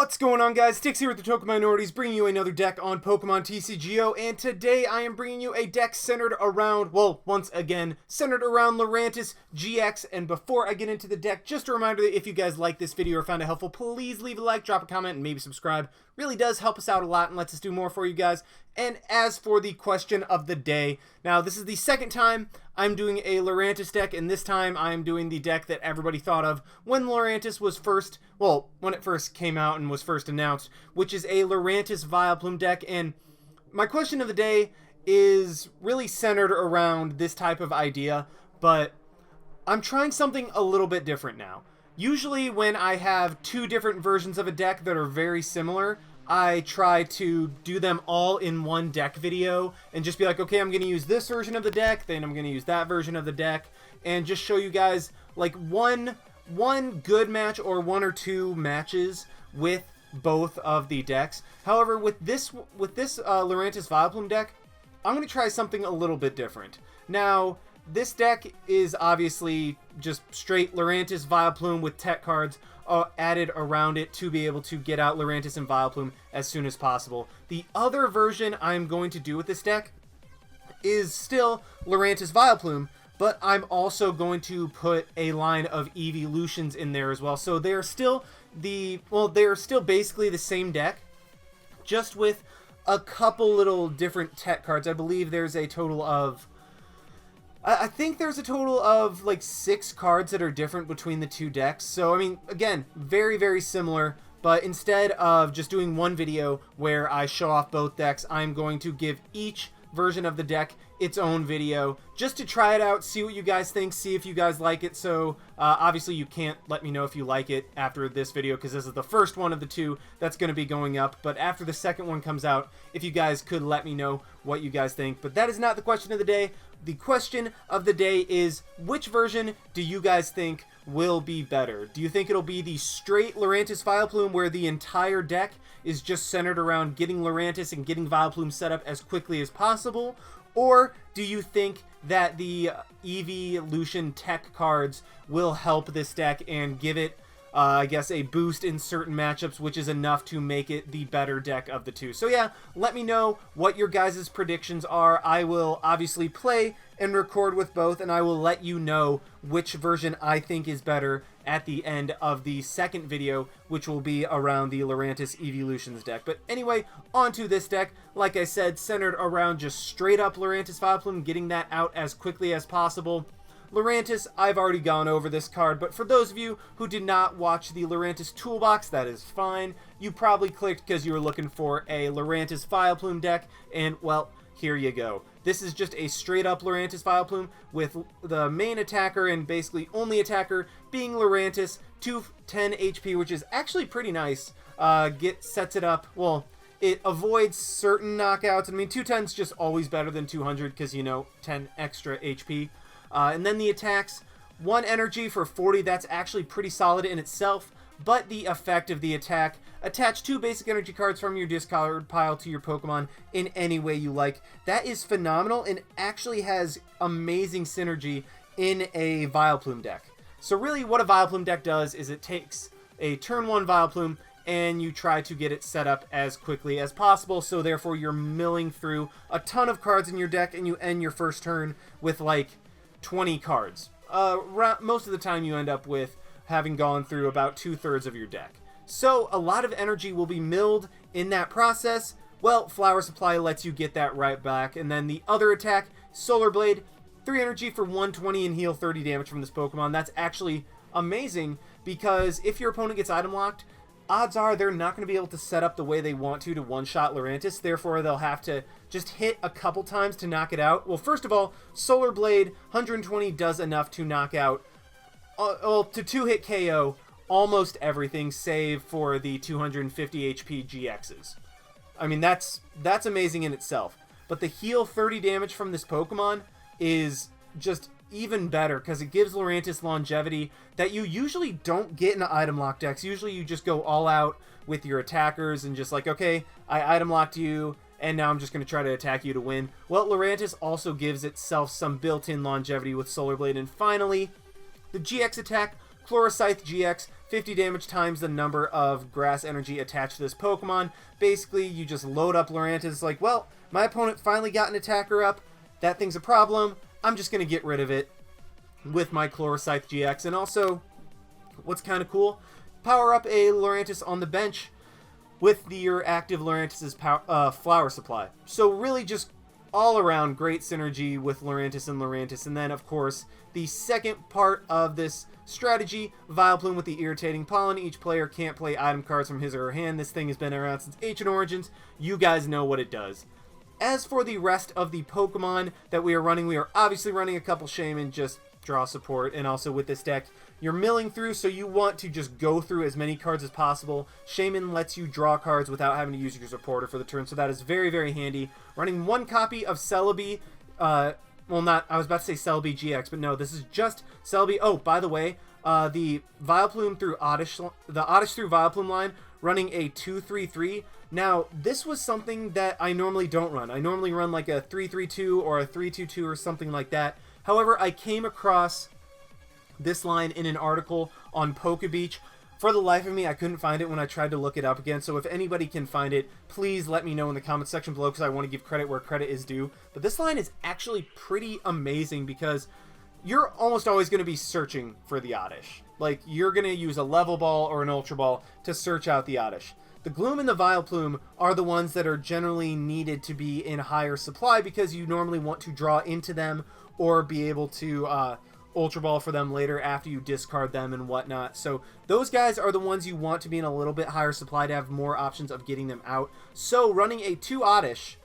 What's going on, guys? Sticks here with the Token Minorities, bringing you another deck on Pokemon TCGO, and today I am bringing you a deck centered around, well, once again, centered around Lurantis-GX, and before I get into the deck, just a reminder that if you guys like this video or found it helpful, please leave a like, drop a comment, and maybe subscribe. Really does help us out a lot and lets us do more for you guys. And as for the question of the day, now this is the second time I'm doing a Lurantis deck, and this time I'm doing the deck that everybody thought of when Lurantis was first, well, when it first came out and was first announced, which is a Lurantis Vileplume deck. And my question of the day is really centered around this type of idea, but I'm trying something a little bit different now. Usually when I have two different versions of a deck that are very similar, I try to do them all in one deck video and just be like, okay, I'm going to use this version of the deck, then I'm going to use that version of the deck, and just show you guys like one good match or one or two matches with both of the decks. However, with this Lurantis Vileplume deck, I'm going to try something a little bit different. Now, this deck is obviously just straight Lurantis Vileplume with tech cards added around it to be able to get out Lurantis and Vileplume as soon as possible. The other version I'm going to do with this deck is still Lurantis Vileplume, but I'm also going to put a line of evolutions in there as well. So they're still basically the same deck, just with a couple little different tech cards. I believe there's a total of I think there's a total of like 6 cards that are different between the two decks. So, I mean, again, very, very similar. But instead of just doing one video where I show off both decks, I'm going to give each version of the deck its own video just to try it out, see what you guys think, see if you guys like it. So obviously you can't let me know if you like it after this video because this is the first one of the two that's going to be going up. But after the second one comes out, if you guys could let me know what you guys think. But that is not the question of the day. The question of the day is, which version do you guys think will be better? Do you think it'll be the straight Lurantis Vileplume where the entire deck is just centered around getting Lurantis and getting Vileplume set up as quickly as possible? Or do you think that the evolution tech cards will help this deck and give it, I guess, a boost in certain matchups, which is enough to make it the better deck of the two? So yeah, let me know what your guys' predictions are. I will obviously play and record with both, and I will let you know which version I think is better at the end of the second video, which will be around the Lurantis Evolutions deck. But anyway, on to this deck. Like I said, centered around just straight up Lurantis Vileplume, getting that out as quickly as possible. Lurantis, I've already gone over this card, but for those of you who did not watch the Lurantis toolbox, that is fine. You probably clicked because you were looking for a Lurantis Vileplume deck, and well, here you go. This is just a straight up Lurantis Vileplume with the main attacker and basically only attacker being Lurantis, 210 HP, which is actually pretty nice. Sets it up, well, it avoids certain knockouts. I mean, 210 is just always better than 200 because, you know, 10 extra HP. And then the attacks, 1 energy for 40, that's actually pretty solid in itself, but the effect of the attack, attach 2 basic energy cards from your discard pile to your Pokemon in any way you like. That is phenomenal and actually has amazing synergy in a Vileplume deck. So really what a Vileplume deck does is it takes a turn 1 Vileplume and you try to get it set up as quickly as possible, so therefore you're milling through a ton of cards in your deck and you end your first turn with like 20 cards. Most of the time you end up with having gone through about 2/3 of your deck. So a lot of energy will be milled in that process. Well, Flower Supply lets you get that right back. And then the other attack, Solar Blade, 3 energy for 120 and heal 30 damage from this Pokemon. That's actually amazing because if your opponent gets item locked, odds are they're not going to be able to set up the way they want to one-shot Lurantis. Therefore, they'll have to just hit a couple times to knock it out. Well, first of all, Solar Blade 120 does enough to knock out, to 2-hit KO almost everything save for the 250 HP GXs. I mean, that's amazing in itself. But the heal 30 damage from this Pokemon is just even better because it gives Lurantis longevity that you usually don't get in item lock decks. Usually you just go all out with your attackers and just like, okay, I item locked you and now I'm just going to try to attack you to win. Well, Lurantis also gives itself some built-in longevity with Solar Blade. And finally, the GX attack, Lurantis GX, 50 damage times the number of grass energy attached to this Pokemon. Basically, you just load up Lurantis, like, well, my opponent finally got an attacker up. That thing's a problem. I'm just going to get rid of it with my Lurantis GX. And also, what's kind of cool, power up a Lurantis on the bench with your active Lurantis' flower supply. So really just all around great synergy with Lurantis and Lurantis. And then, of course, the second part of this strategy, Vileplume with the irritating pollen. Each player can't play item cards from his or her hand. This thing has been around since Ancient Origins. You guys know what it does. As for the rest of the Pokemon that we are obviously running a couple Shaymin, just draw support, and also with this deck, you're milling through, so you want to just go through as many cards as possible. Shaymin lets you draw cards without having to use your supporter for the turn, so that is very, very handy. Running one copy of Celebi, I was about to say Celebi GX, but no, this is just Celebi. Oh, by the way, the Vileplume through Oddish, the Oddish through Vileplume line, running a 2-3-3. Now, this was something that I normally don't run. I normally run like a 3-3-2 or a 3-2-2 or something like that. However, I came across this line in an article on PokeBeach. For the life of me, I couldn't find it when I tried to look it up again, so if anybody can find it, please let me know in the comment section below, because I want to give credit where credit is due. But this line is actually pretty amazing, because you're almost always going to be searching for the Oddish. Like, you're going to use a Level Ball or an Ultra Ball to search out the Oddish. The Gloom and the Vileplume are the ones that are generally needed to be in higher supply, because you normally want to draw into them or be able to Ultra Ball for them later after you discard them and whatnot. So those guys are the ones you want to be in a little bit higher supply to have more options of getting them out. So running a 2 Oddish,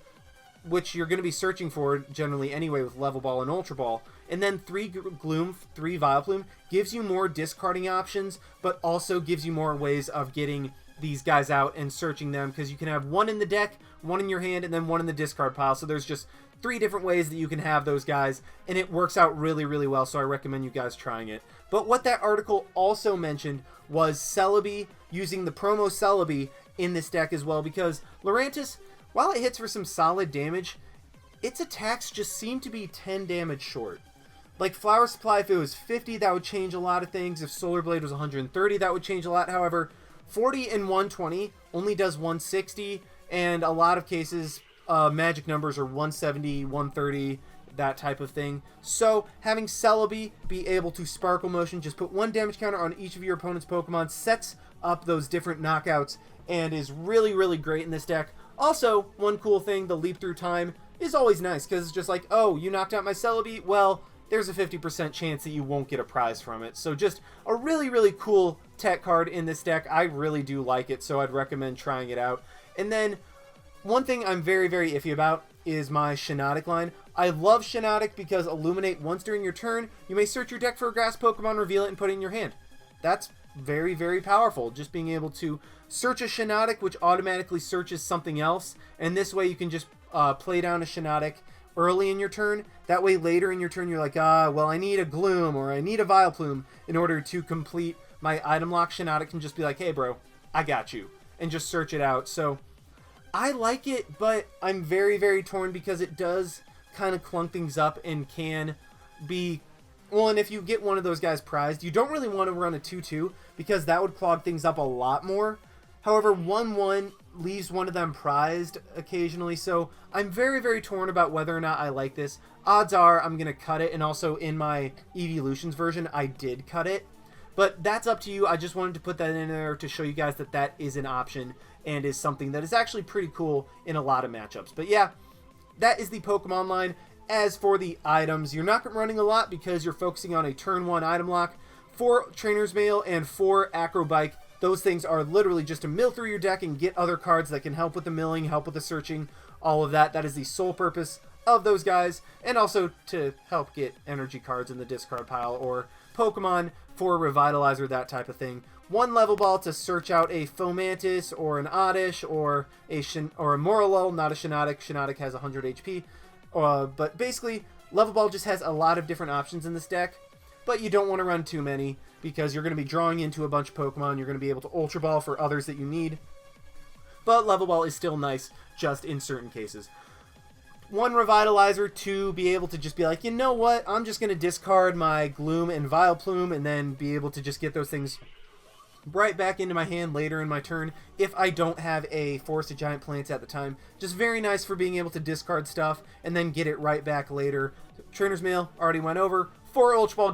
which you're going to be searching for generally anyway with Level Ball and Ultra Ball, and then 3 Gloom, 3 Vileplume, gives you more discarding options, but also gives you more ways of getting these guys out and searching them, because you can have one in the deck, one in your hand, and then one in the discard pile. So there's just 3 different ways that you can have those guys, and it works out really, really well, so I recommend you guys trying it. But what that article also mentioned was Celebi, using the promo Celebi in this deck as well, because Lurantis, while it hits for some solid damage, its attacks just seem to be 10 damage short. Like Flower Supply, if it was 50, that would change a lot of things. If Solar Blade was 130, that would change a lot. However, 40 and 120 only does 160, and a lot of cases magic numbers are 170, 130, that type of thing. So having Celebi be able to Sparkle Motion, just put 1 damage counter on each of your opponent's Pokemon, sets up those different knockouts, and is really, really great in this deck. Also, one cool thing, the Leap Through Time is always nice, because it's just like, oh, you knocked out my Celebi? Well, there's a 50% chance that you won't get a prize from it. So just a really, really cool tech card in this deck. I really do like it, so I'd recommend trying it out. And then one thing I'm very, very iffy about is my Shiinotic line. I love Shiinotic because Illuminate, once during your turn, you may search your deck for a grass Pokemon, reveal it, and put it in your hand. That's very, very powerful. Just being able to search a Shiinotic, which automatically searches something else, and this way you can just play down a Shiinotic early in your turn. That way later in your turn you're like, well, I need a Gloom or I need a Vileplume in order to complete my item lock. Shiinotic can just be like, hey bro, I got you, and just search it out. So I like it, but I'm very, very torn, because it does kind of clunk things up and can be, well, and if you get one of those guys prized, you don't really want to run a 2-2, because that would clog things up a lot more. However, 1-1 leaves one of them prized occasionally, so I'm very, very torn about whether or not I like this. Odds are I'm going to cut it, and also in my Evolutions version, I did cut it. But that's up to you. I just wanted to put that in there to show you guys that that is an option and is something that is actually pretty cool in a lot of matchups. But yeah, that is the Pokemon line. As for the items, you're not running a lot because you're focusing on a turn 1 item lock. 4 Trainers Mail and 4 Acro Bike. Those things are literally just to mill through your deck and get other cards that can help with the milling, help with the searching, all of that. That is the sole purpose of those guys, and also to help get energy cards in the discard pile or Pokemon for Revitalizer, that type of thing. 1 Level Ball to search out a Fomantis or an Oddish or a Morelull, not a Shiinotic. Shiinotic has 100 HP. But basically, Level Ball just has a lot of different options in this deck, but you don't want to run too many, because you're going to be drawing into a bunch of Pokemon. You're going to be able to Ultra Ball for others that you need. But Level Ball is still nice, just in certain cases. one Revitalizer to be able to just be like, you know what, I'm just going to discard my Gloom and Vileplume and then be able to just get those things right back into my hand later in my turn if I don't have a Forest of Giant Plants at the time. Just very nice for being able to discard stuff and then get it right back later. Trainers Mail already went over. 4 Ultra Ball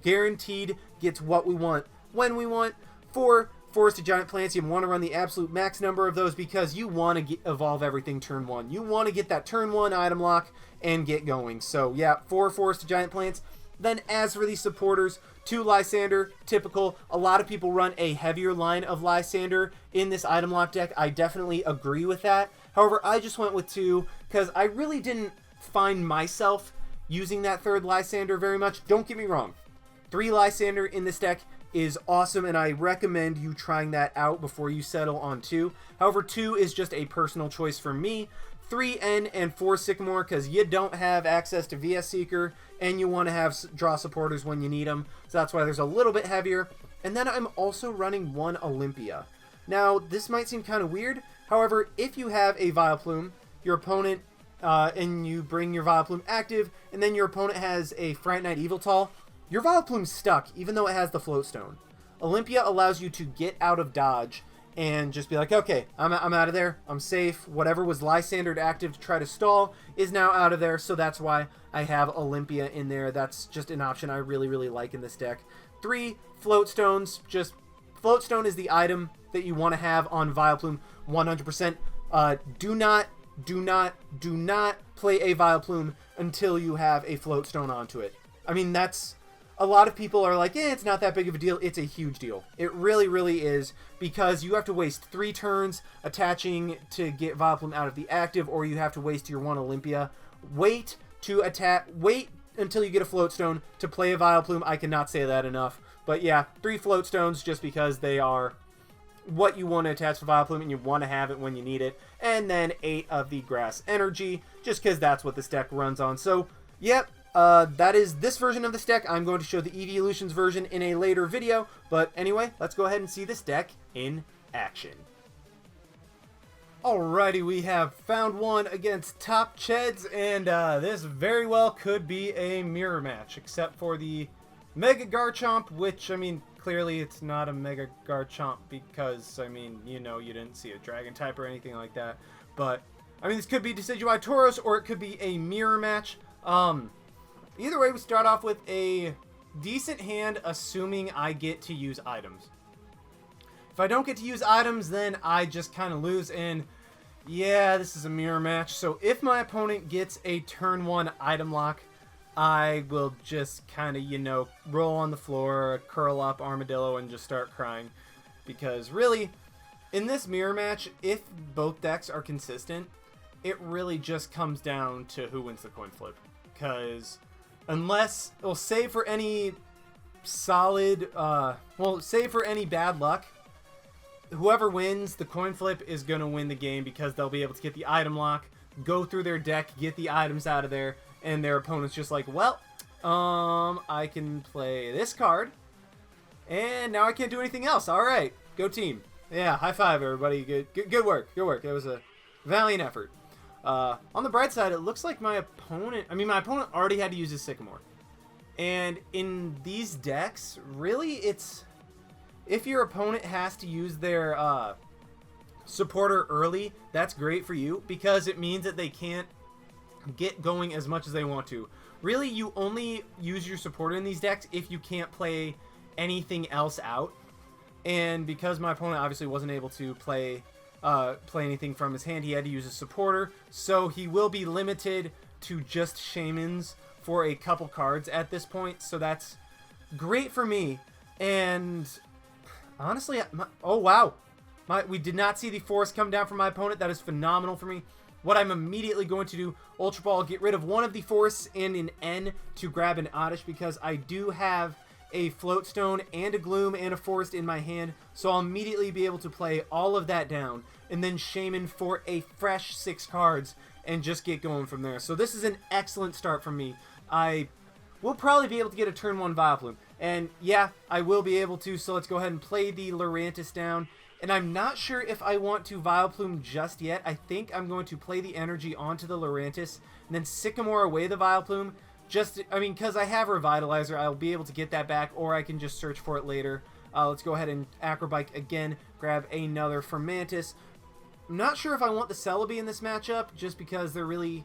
guaranteed gets what we want when we want. 4 Forest of Giant Plants, you want to run the absolute max number of those because you want to evolve everything turn 1. You want to get that turn 1 item lock and get going. So yeah, 4 Forest of Giant Plants. Then as for these supporters, 2 Lysandre, typical. A lot of people run a heavier line of Lysandre in this item lock deck. I definitely agree with that. However, I just went with 2 because I really didn't find myself using that 3rd Lysandre very much. Don't get me wrong. 3 Lysandre in this deck is awesome, and I recommend you trying that out before you settle on 2. However, 2 is just a personal choice for me. 3 N and 4 Sycamore because you don't have access to VS Seeker and you want to have draw supporters when you need them. So that's why there's a little bit heavier. And then I'm also running 1 Olympia. Now, this might seem kind of weird. However, if you have a Vileplume, your opponent, and you bring your Vileplume active, and then your opponent has a Fright Night Eviltal, your Vileplume's stuck, even though it has the Float Stone. Olympia allows you to get out of dodge and just be like, okay, I'm out of there. I'm safe. Whatever was Lysandre active to try to stall is now out of there, so that's why I have Olympia in there. That's just an option I really, really like in this deck. 3 Float Stones. Just Float Stone is the item that you want to have on Vileplume 100%. Do not play a Vileplume until you have a Float Stone onto it. I mean, that's... A lot of people are like, it's not that big of a deal. It's a huge deal. It really, really is, because you have to waste 3 turns attaching to get Vileplume out of the active, or you have to waste your 1 Olympia. Wait until you get a Float Stone to play a Vileplume. I cannot say that enough. But yeah, 3 Float Stones just because they are what you want to attach to Vileplume and you want to have it when you need it. And then 8 of the Grass Energy, just because that's what this deck runs on. So, yep. That is this version of this deck. I'm going to show the Evolutions version in a later video. But anyway, let's go ahead and see this deck in action. Alrighty, we have found one against Top Cheds, and this very well could be a mirror match, except for the Mega Garchomp, which, I mean, clearly it's not a Mega Garchomp because, I mean, you know, you didn't see a Dragon type or anything like that. But, I mean, this could be Decidueye Tauros, or it could be a mirror match. Either way, we start off with a decent hand, assuming I get to use items. If I don't get to use items, then I just kind of lose, and yeah, this is a mirror match. So if my opponent gets a turn 1 item lock, I will just kind of, you know, roll on the floor, curl up Armadillo, and just start crying. Because really, in this mirror match, if both decks are consistent, it really just comes down to who wins the coin flip. Because... unless, well, save for any solid, save for any bad luck, whoever wins the coin flip is going to win the game because they'll be able to get the item lock, go through their deck, get the items out of there, and their opponent's just like, well, I can play this card, and now I can't do anything else. All right, go team. Yeah, high five, everybody. Good work. Good work. It was a valiant effort. On the bright side, it looks like my opponent already had to use his Sycamore. And in these decks, really, it's... if your opponent has to use their supporter early, that's great for you, because it means that they can't get going as much as they want to. Really, you only use your supporter in these decks if you can't play anything else out. And because my opponent obviously wasn't able to play anything from his hand, he had to use a supporter, so he will be limited to just Shaymins for a couple cards at this point, so that's great for me. And honestly, oh wow, we did not see the force come down from my opponent. That is phenomenal for me. What I'm immediately going to do, Ultra Ball, get rid of one of the force and an N to grab an Oddish, because I do have a Float Stone and a Gloom and a Forest in my hand, so I'll immediately be able to play all of that down and then Shaymin for a fresh 6 cards and just get going from there. So this is an excellent start from me. I will probably be able to get a turn 1 Vileplume, and yeah, I will be able to, so let's go ahead and play the Lurantis down. And I'm not sure if I want to Vileplume just yet. I think I'm going to play the energy onto the Lurantis and then Sycamore away the Vileplume. Because I have Revitalizer, I'll be able to get that back, or I can just search for it later. Let's go ahead and Acro Bike again, grab another Fomantis. I'm not sure if I want the Celebi in this matchup, just because there really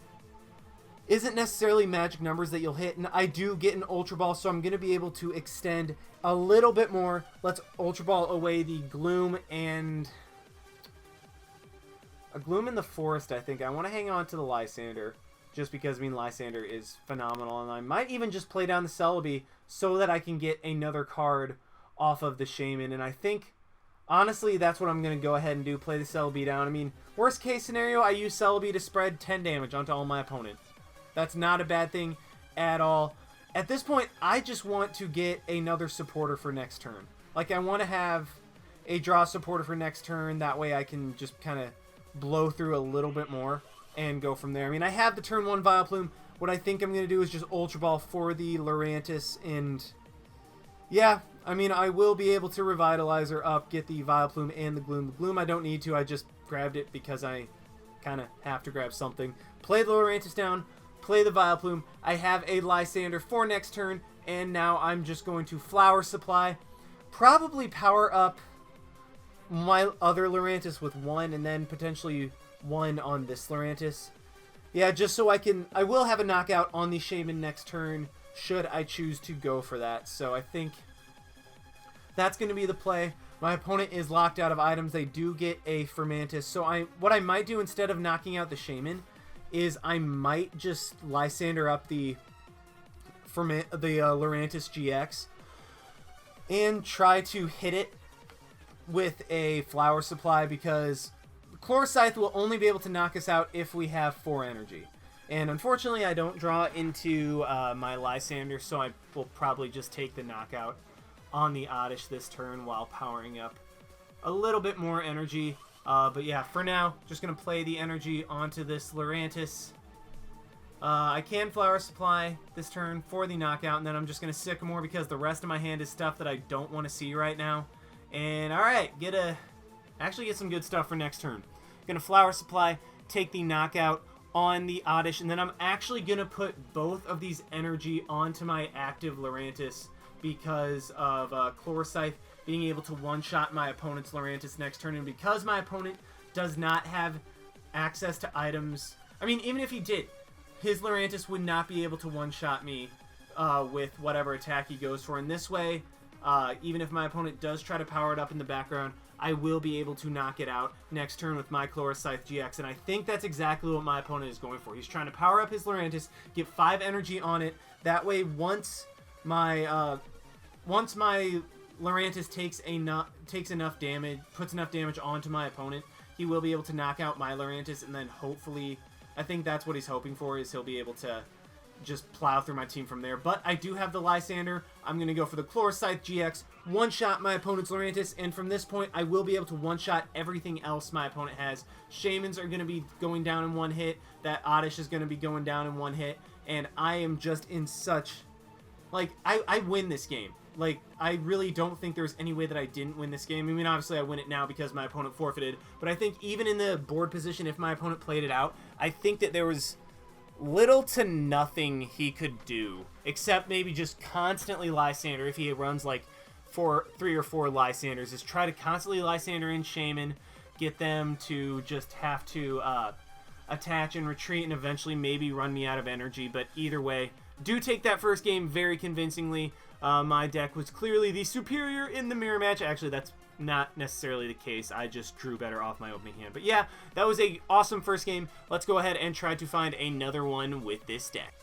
isn't necessarily magic numbers that you'll hit, and I do get an Ultra Ball, so I'm going to be able to extend a little bit more. Let's Ultra Ball away the Gloom and a Gloom in the Forest, I think. I want to hang on to the Lysandre, just because, Lysandre is phenomenal, and I might even just play down the Celebi so that I can get another card off of the Shaymin, and I think, honestly, that's what I'm going to go ahead and do, play the Celebi down. Worst case scenario, I use Celebi to spread 10 damage onto all my opponent. That's not a bad thing at all. At this point, I just want to get another supporter for next turn. Like, I want to have a draw supporter for next turn. That way I can just kind of blow through a little bit more and go from there. I have the turn 1 Vileplume. What I think I'm going to do is just Ultra Ball for the Lurantis. And, yeah, I will be able to Revitalizer up, get the Vileplume and the Gloom. The Gloom I don't need to. I just grabbed it because I kind of have to grab something. Play the Lurantis down. Play the Vileplume. I have a Lysandre for next turn, and now I'm just going to Flower Supply. Probably power up my other Lurantis with 1, and then potentially 1 on this Lurantis. Yeah, just so I will have a knockout on the Shaymin next turn, should I choose to go for that. So I think that's going to be the play. My opponent is locked out of items. They do get a Fomantis. So what I might do instead of knocking out the Shaymin is I might just Lysandre up the Lurantis-GX and try to hit it with a Flower Supply, because Chlorocythe will only be able to knock us out if we have 4 energy. And unfortunately, I don't draw into my Lysandre, so I will probably just take the knockout on the Oddish this turn while powering up a little bit more energy. But yeah, for now, just going to play the energy onto this Lurantis. I can Flower Supply this turn for the knockout, and then I'm just going to Sycamore because the rest of my hand is stuff that I don't want to see right now. And alright, actually get some good stuff for next turn. Going to Flower Supply, take the knockout on the Oddish, and then I'm actually going to put both of these energy onto my active Lurantis because of Chlorocythe being able to one-shot my opponent's Lurantis next turn, and because my opponent does not have access to items, even if he did, his Lurantis would not be able to one-shot me with whatever attack he goes for. And this way, even if my opponent does try to power it up in the background, I will be able to knock it out next turn with my Chlorocythe GX, and I think that's exactly what my opponent is going for. He's trying to power up his Lurantis, get 5 energy on it. That way, once my Lurantis takes enough damage, puts enough damage onto my opponent, he will be able to knock out my Lurantis, and then hopefully, I think that's what he's hoping for, is he'll be able to just plow through my team from there. But I do have the Lysandre. I'm going to go for the Chlorocythe GX, one-shot my opponent's Lurantis, and from this point, I will be able to one-shot everything else my opponent has. Shaymins are going to be going down in 1 hit, that Oddish is going to be going down in 1 hit, and I am just in such... I win this game. I really don't think there's any way that I didn't win this game. Obviously I win it now because my opponent forfeited, but I think even in the board position, if my opponent played it out, I think that there was little to nothing he could do, except maybe just constantly Lysandre. If he runs 3 or 4 Lysandres, is try to constantly Lysandre in Shaymin, get them to just have to attach and retreat, and eventually maybe run me out of energy. But either way, do take that first game very convincingly. My deck was clearly the superior in the mirror match. Actually, that's not necessarily the case. I just drew better off my opening hand. But yeah, that was an awesome first game. Let's go ahead and try to find another one with this deck.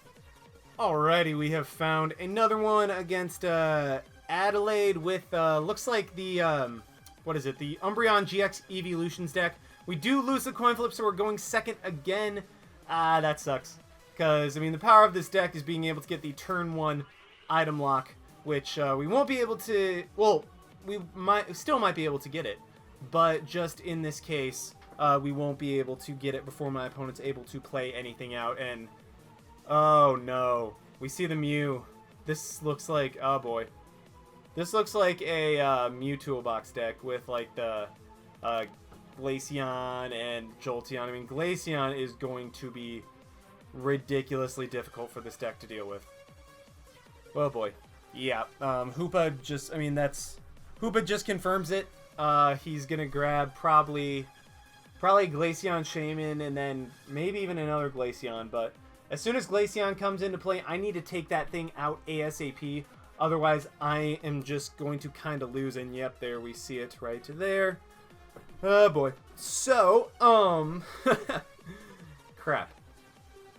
Alrighty, we have found another one against Adelaide with, looks like the, the Umbreon GX Evolutions deck. We do lose the coin flip, so we're going second again. That sucks. Because, the power of this deck is being able to get the turn 1 item lock, which we won't be able to... Well, we still might be able to get it, but just in this case, we won't be able to get it before my opponent's able to play anything out, and... Oh, no. We see the Mew. This looks like... Oh, boy. This looks like a Mew Toolbox deck with, the Glaceon and Jolteon. I mean, Glaceon is going to be ridiculously difficult for this deck to deal with. Oh boy. Yeah, Hoopa just, I mean, Hoopa just confirms it. He's gonna grab probably Glaceon, Shaymin, and then maybe even another Glaceon, but as soon as Glaceon comes into play, I need to take that thing out ASAP. Otherwise, I am just going to kind of lose. And yep, there we see it right there. Oh boy. So, crap.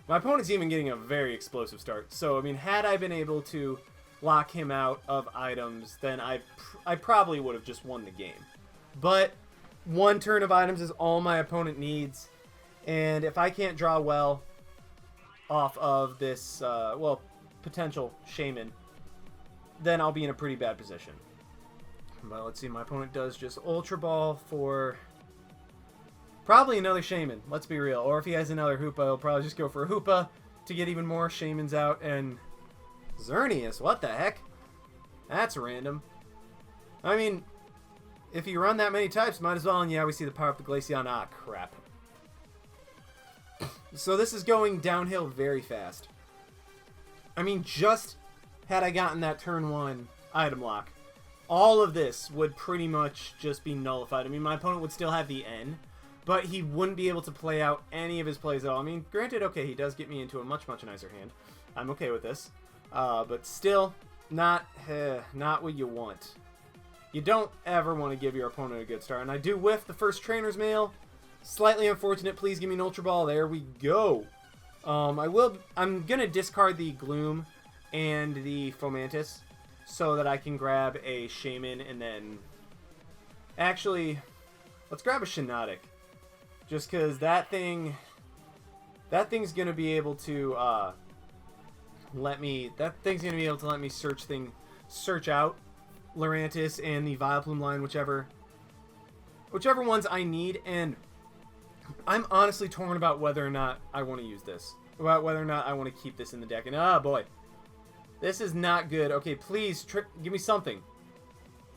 My opponent's even getting a very explosive start. So, I mean, had I been able to lock him out of items, then I probably would have just won the game. But one turn of items is all my opponent needs. And if I can't draw well off of this, well, potential Shaymin, then I'll be in a pretty bad position. But let's see, my opponent does just Ultra Ball for probably another Shaymin, let's be real. Or if he has another Hoopa, he'll probably just go for a Hoopa to get even more Shaymins out. And Xerneas, what the heck? That's random. I mean, if you run that many types, might as well. And yeah, we see the power up the Glaceon. Ah, crap. So this is going downhill very fast. I mean, just had I gotten that turn 1 item lock, all of this would pretty much just be nullified. I mean, my opponent would still have the N, but he wouldn't be able to play out any of his plays at all. I mean, granted, okay, he does get me into a much, much nicer hand. I'm okay with this. But still, not what you want. You don't ever want to give your opponent a good start. And I do whiff the first Trainer's Mail. Slightly unfortunate. Please give me an Ultra Ball. There we go. I'm gonna discard the Gloom and the Fomantis so that I can grab a Shaymin, and then actually let's grab a Shiinotic, just because that thing's gonna be able to let me search out Lurantis and the Vileplume line, whichever ones I need. And I'm honestly torn about whether or not I want to use this. About whether or not I want to keep this in the deck. And oh boy. This is not good. Okay, please, give me something.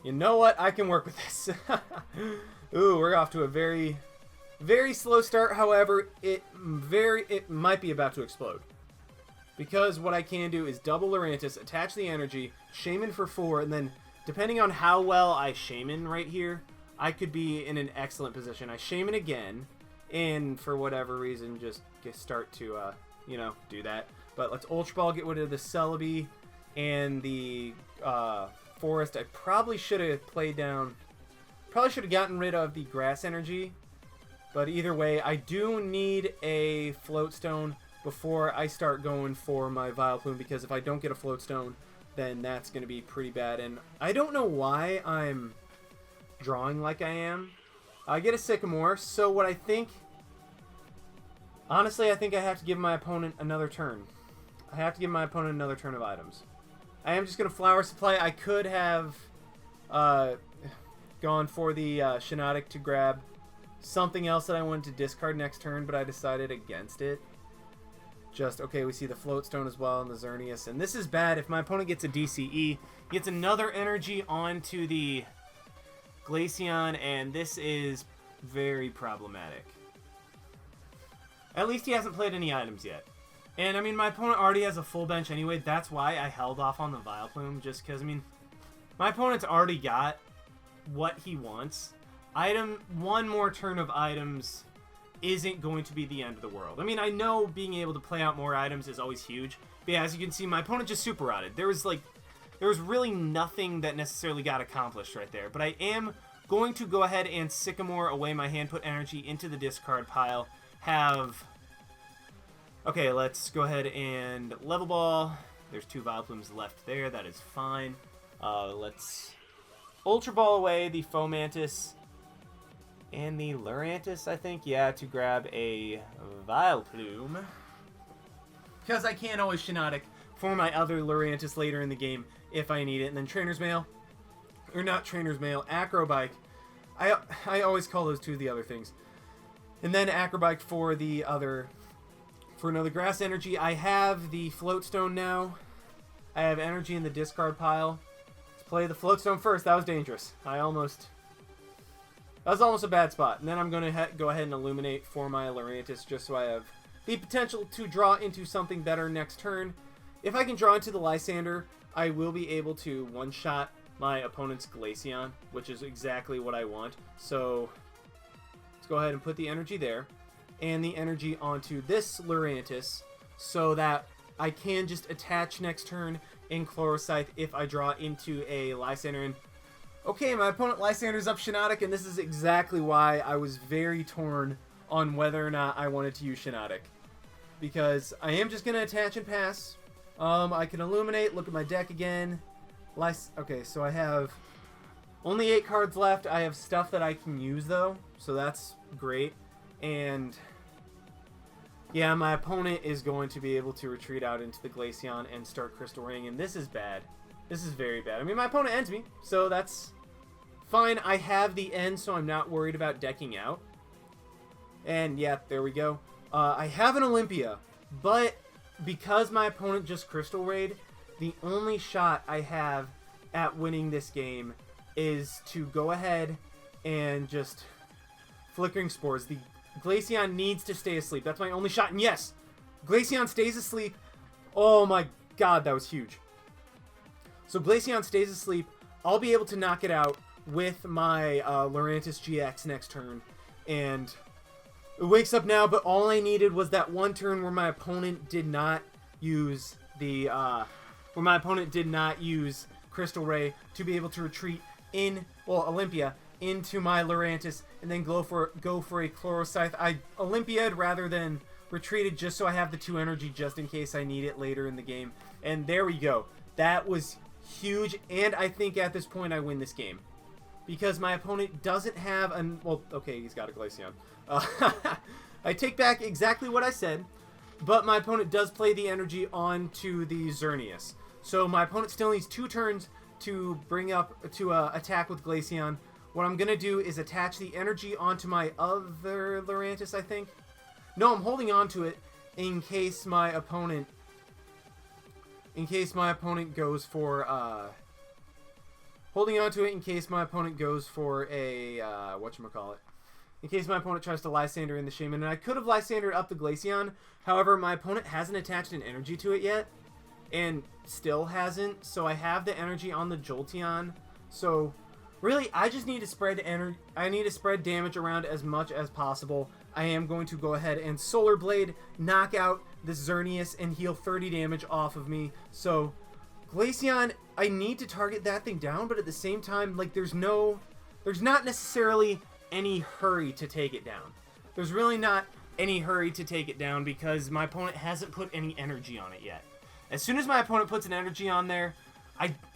You know what? I can work with this. Ooh, we're off to a very, very slow start. However, it might be about to explode. Because what I can do is double Lurantis, attach the energy, Shaymin for 4, and then depending on how well I Shaymin right here, I could be in an excellent position. I Shaymin again, and for whatever reason, just start to, you know, do that. But let's Ultra Ball, get rid of the Celebi and the Forest. I probably should have gotten rid of the Grass Energy. But either way, I do need a Float Stone before I start going for my Vileplume, because if I don't get a Float Stone, then that's going to be pretty bad. And I don't know why I'm drawing like I am. I get a Sycamore, so what I think... Honestly, I think I have to give my opponent another turn. I have to give my opponent another turn of items. I am just going to Flower Supply. I could have gone for the Shiinotic to grab something else that I wanted to discard next turn, but I decided against it. Just, okay, we see the Float Stone as well and the Xerneas. And this is bad. If my opponent gets a DCE, gets another energy onto the Glaceon, and this is very problematic. At least he hasn't played any items yet. And, I mean, my opponent already has a full bench anyway. That's why I held off on the Vileplume, just because, I mean, my opponent's already got what he wants. One more turn of items isn't going to be the end of the world. I mean, I know being able to play out more items is always huge. But yeah, as you can see, my opponent just super rotted. There was really nothing that necessarily got accomplished right there. But I am going to go ahead and Sycamore away my hand, put energy into the discard pile. Okay, let's go ahead and Level Ball. There's 2 Vileplumes left there. That is fine. Let's Ultra Ball away the Fomantis and the Lurantis, I think. Yeah, to grab a Vileplume. Because I can always Shiinotic for my other Lurantis later in the game if I need it. And then Trainers Mail. Or not Trainers Mail, Acro Bike. I always call those two the other things. And then Acro Bike for another Grass Energy. I have the Float Stone now. I have energy in the discard pile. Let's play the Float Stone first. That was dangerous. I almost That was almost a bad spot. And then I'm going to go ahead and Illuminate for my Lurantis just so I have the potential to draw into something better next turn. If I can draw into the Lysandre, I will be able to one-shot my opponent's Glaceon, which is exactly what I want. So let's go ahead and put the energy there and the energy onto this Lurantis so that I can just attach next turn in Chloroscythe if I draw into a Lysandre. And okay, my opponent Lysandre's up Shiinotic, and this is exactly why I was very torn on whether or not I wanted to use Shiinotic. Because I am just going to attach and pass. I can Illuminate, look at my deck again. Okay, so I have only 8 cards left. I have stuff that I can use, though, so that's great. And yeah, my opponent is going to be able to retreat out into the Glaceon and start Crystal Ring, and this is bad. This is very bad. I mean, my opponent ends me, so that's fine. I have the end, so I'm not worried about decking out. And yeah, there we go. I have an Olympia, but because my opponent just Crystal Raid, the only shot I have at winning this game is to go ahead and just Flickering Spores. The Glaceon needs to stay asleep. That's my only shot. And yes, Glaceon stays asleep. Oh my god, that was huge. So Glaceon stays asleep. I'll be able to knock it out with my Lurantis-GX next turn. And it wakes up now, but all I needed was that one turn where my opponent did not use the Crystal Ray to be able to retreat in, well, Olympia, into my Lurantis, and then go for a Chloroscythe. I Olympia'd rather than retreated just so I have the 2 energy just in case I need it later in the game. And there we go. That was huge, and I think at this point I win this game. Because my opponent doesn't have an... Well, okay, he's got a Glaceon. I take back exactly what I said, but my opponent does play the energy onto the Xerneas. So my opponent still needs 2 turns to bring up to attack with Glaceon. What I'm going to do is attach the energy onto my other Lurantis, I think. No, I'm holding on to it in case my opponent goes for holding on to it in case my opponent goes for a whatchamacallit. In case my opponent tries to Lysandre in the Shaymin. And I could have Lysandre up the Glaceon. However, my opponent hasn't attached an energy to it yet. And still hasn't. So I have the energy on the Jolteon. So really, I just need to spread damage around as much as possible. I am going to go ahead and Solar Blade, knock out this Xerneas, and heal 30 damage off of me. So Glaceon, I need to target that thing down, but at the same time, like, there's not necessarily any hurry to take it down. There's really not any hurry to take it down because my opponent hasn't put any energy on it yet. As soon as my opponent puts an energy on there,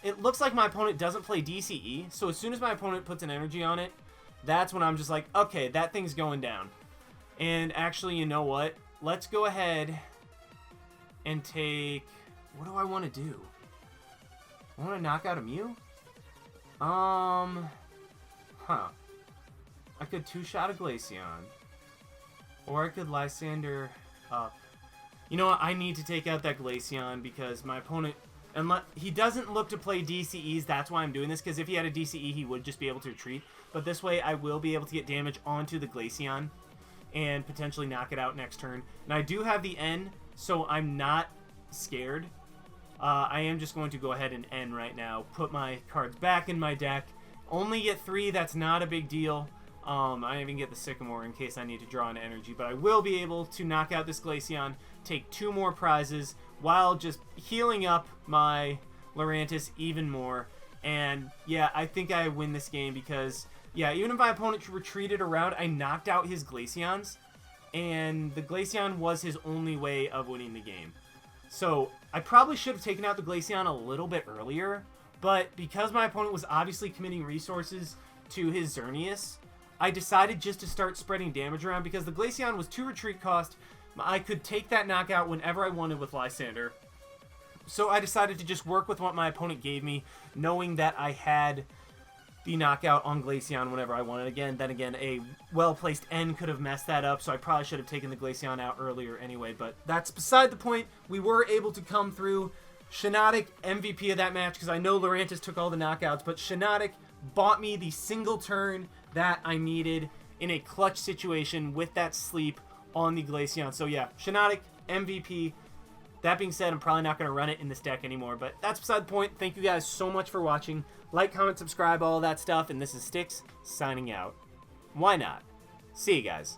it looks like my opponent doesn't play DCE, so as soon as my opponent puts an energy on it, that's when I'm just like, okay, that thing's going down. And actually, you know what? Let's go ahead and take... What do I want to do? I want to knock out a Mew? I could 2-shot a Glaceon. Or I could Lysandre up. You know what? I need to take out that Glaceon because my opponent... Unless he doesn't look to play DCEs, that's why I'm doing this, because if he had a DCE, he would just be able to retreat. But this way, I will be able to get damage onto the Glaceon and potentially knock it out next turn. And I do have the N, so I'm not scared. I am just going to go ahead and N right now, put my cards back in my deck. Only get 3, that's not a big deal. I even get the Sycamore in case I need to draw an energy, but I will be able to knock out this Glaceon, take 2 more prizes, while just healing up my Lurantis even more. And yeah, I think I win this game because, yeah, even if my opponent retreated around, I knocked out his Glaceons, and the Glaceon was his only way of winning the game. So I probably should have taken out the Glaceon a little bit earlier, but because my opponent was obviously committing resources to his Xerneas, I decided just to start spreading damage around because the Glaceon was 2 retreat cost. I could take that knockout whenever I wanted with Lysandre. So I decided to just work with what my opponent gave me, knowing that I had the knockout on Glaceon whenever I wanted. Again, then again, a well-placed N could have messed that up, so I probably should have taken the Glaceon out earlier anyway, but that's beside the point. We were able to come through. Shiinotic MVP of that match, because I know Lurantis took all the knockouts, but Shiinotic bought me the single turn that I needed in a clutch situation with that sleep on the Glaceon. So yeah, Shiinotic, MVP. That being said, I'm probably not going to run it in this deck anymore, but that's beside the point. Thank you guys so much for watching. Like, comment, subscribe, all that stuff, and this is Styx signing out. Why not? See you guys.